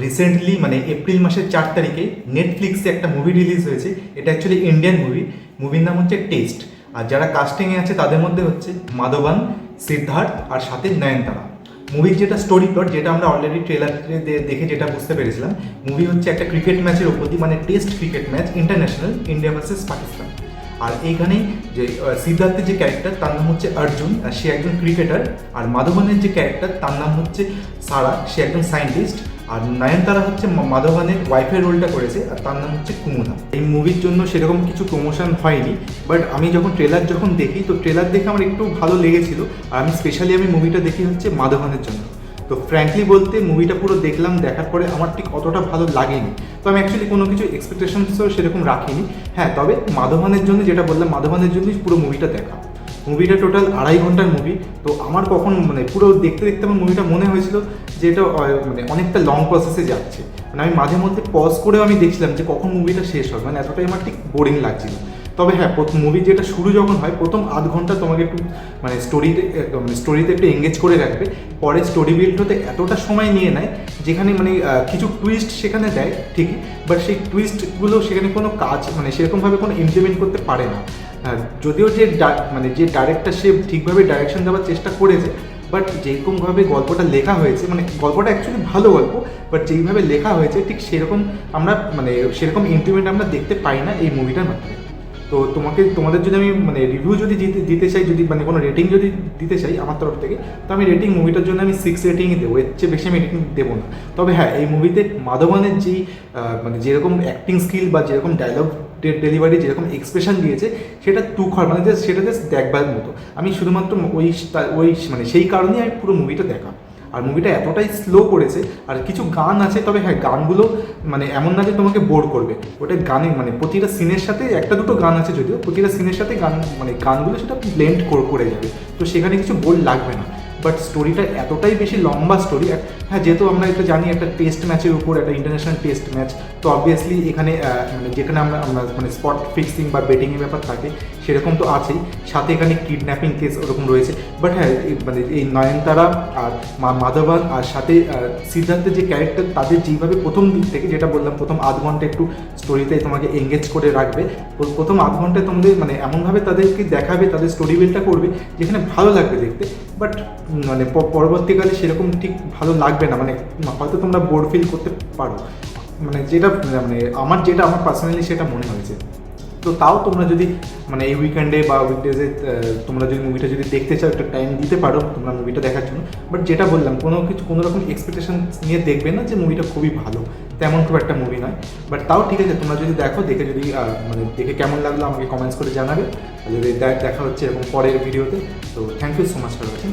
Recently মানে April মাসের 4 তারিখে নেটফ্লিক্সে একটা মুভি রিলিজ হয়েছে। এটা অ্যাকচুয়ালি ইন্ডিয়ান মুভি। মুভির নাম হচ্ছে টেস্ট। আর যারা কাস্টিংয়ে আছে তাদের মধ্যে হচ্ছে মাধবান, সিদ্ধার্থ আর সাথে নয়নতারা। মুভির যেটা স্টোরি প্লট, যেটা আমরা অলরেডি ট্রেলারে দেখে যেটা বুঝতে পেরেছিলাম, মুভি হচ্ছে একটা ক্রিকেট ম্যাচের উপর দিয়ে, মানে test cricket match, international, India versus Pakistan. আর এইখানেই যে সিদ্ধার্থের যে ক্যারেক্টার তার নাম হচ্ছে অর্জুন, আর সে একজন ক্রিকেটার। আর মাধবানের যে ক্যারেক্টার তার নাম হচ্ছে সারা, সে একজন সায়েন্টিস্ট। আর নয়নতারা হচ্ছে মাধবানের ওয়াইফের রোলটা করেছে, আর তার নাম হচ্ছে কুমুদা। এই মুভির জন্য সেরকম কিছু প্রমোশন হয়নি, বাট আমি যখন ট্রেলার দেখি, তো ট্রেলার দেখে আমার একটু ভালো লেগেছিল। আর আমি স্পেশালি মুভিটা দেখি হচ্ছে মাধবানের জন্য। তো ফ্র্যাঙ্কলি বলতে মুভিটা পুরো দেখলাম, দেখার পরে আমার ঠিক অতটা ভালো লাগেনি। তো আমি অ্যাকচুয়ালি কোনো কিছু এক্সপেকটেশনসও সেরকম রাখিনি। হ্যাঁ, তবে মাধবানের জন্য যেটা বললাম, মাধবানের জন্যই পুরো মুভিটা দেখা। মুভিটা টোটাল 2.5 ঘন্টার মুভি। তো আমার কখন মানে পুরো দেখতে দেখতে আমার মুভিটা মনে হয়েছিল যে এটা মানে অনেকটা লং প্রসেসে যাচ্ছে। মানে আমি মাঝে মধ্যে পজ করেও আমি দেখছিলাম যে কখন মুভিটা শেষ হবে, মানে এতটাই আমার ঠিক বোরিং লাগছিল। তবে হ্যাঁ, মুভি যেটা শুরু যখন হয়, প্রথম আধ ঘন্টা তোমাকে একটু মানে স্টোরিতে একটু এঙ্গেজ করে রাখবে। পরে স্টোরি বিল্ড হতে এতটা সময় নিয়ে নেয়, যেখানে মানে কিছু টুইস্ট সেখানে দেয় ঠিকই, বাট সেই টুইস্টগুলো সেখানে কোনো কাজ মানে সেরকমভাবে কোনো ইমপ্লিমেন্ট করতে পারে না। যদিও যে ডাইরেক্টর সে ঠিকভাবে ডাইরেকশন দেওয়ার চেষ্টা করেছে, বাট যেরকমভাবে গল্পটা লেখা হয়েছে, মানে গল্পটা অ্যাকচুয়ালি ভালো গল্প, বাট যেইভাবে লেখা হয়েছে ঠিক সেরকম আমরা মানে সেরকম ইমপ্লিমেন্ট আমরা দেখতে পাই না এই মুভিটার মাধ্যমে। তো তোমাদের যদি আমি মানে রিভিউ যদি দিতে চাই, যদি মানে কোনো রেটিং যদি দিতে চাই আমার তরফ থেকে, তো আমি মুভিটার জন্য আমি 6 রেটিংই দেবো, এর চেয়ে বেশি আমি রেটিং দেবো না। তবে হ্যাঁ, এই মুভিতে মাধবানের যেই মানে যেরকম অ্যাক্টিং স্কিল বা যেরকম ডায়লগ ডেলিভারি, যেরকম এক্সপ্রেশন দিয়েছে, সেটা তুখর, মানে সেটা জাস্ট দেখবার মতো। আমি শুধুমাত্র ওই মানে সেই কারণেই আমি পুরো মুভিটা দেখা। আর মুভিটা এতটাই স্লো করেছে। আর কিছু গান আছে, তবে হ্যাঁ, গানগুলো মানে এমন না যে তোমাকে বোর করবে। ওটা গানে মানে প্রতিটা সিনের সাথে একটা দুটো গান আছে, যদিও প্রতিটা সিনের সাথে গানগুলো সেটা ব্লেন্ড করে যাবে, তো সেখানে কিছু বোর লাগবে না। বাট স্টোরিটা এতটাই বেশি লম্বা স্টোরি। হ্যাঁ, যেহেতু আমরা এটা জানি একটা টেস্ট ম্যাচের উপর, একটা ইন্টারন্যাশনাল টেস্ট ম্যাচ, তো অবভিয়াসলি এখানে মানে যেখানে আমরা মানে স্পট ফিক্সিং বা বেটিংয়ের ব্যাপার থাকে সেরকম তো আছেই, সাথে এখানে কিডন্যাপিং কেস ওরকম রয়েছে। বাট হ্যাঁ, মানে এই নয়নতারা আর মাধবান আর সাথে সিদ্ধার্থের যে ক্যারেক্টার, তাদের যেইভাবে প্রথম দিক থেকে, যেটা বললাম, প্রথম আধ ঘন্টা একটু স্টোরিতে তোমাকে এঙ্গেজ করে রাখবে। প্রথম আধ ঘন্টায় তোমাদের মানে এমনভাবে তাদেরকে দেখাবে, তাদের স্টোরি বিলটা করবে যেখানে ভালো লাগবে দেখতে। বাট মানে পরবর্তীকালে সেরকম ঠিক ভালো লাগবে না, মানে হয়তো তোমরা বোর ফিল করতে পারো, মানে যেটা মানে আমার পার্সোনালি সেটা মনে হয়েছে। তো তাও তোমরা যদি মানে এই উইকেন্ডে বা উইকডেজে তোমরা যদি মুভিটা যদি দেখতে চাও, একটা টাইম দিতে পারো তোমরা মুভিটা দেখার জন্য। বাট যেটা বললাম, কোনো রকম এক্সপেকটেশন নিয়ে দেখবে না যে মুভিটা খুবই ভালো, তেমন খুব একটা মুভি নয়। বাট তাও ঠিক আছে, তোমরা যদি দেখো, দেখে যদি মানে দেখে কেমন লাগলো আমাকে কমেন্টস করে জানাবে। যদি দেখা হচ্ছে এরকম পরের ভিডিওতে। তো thank you so much for watching.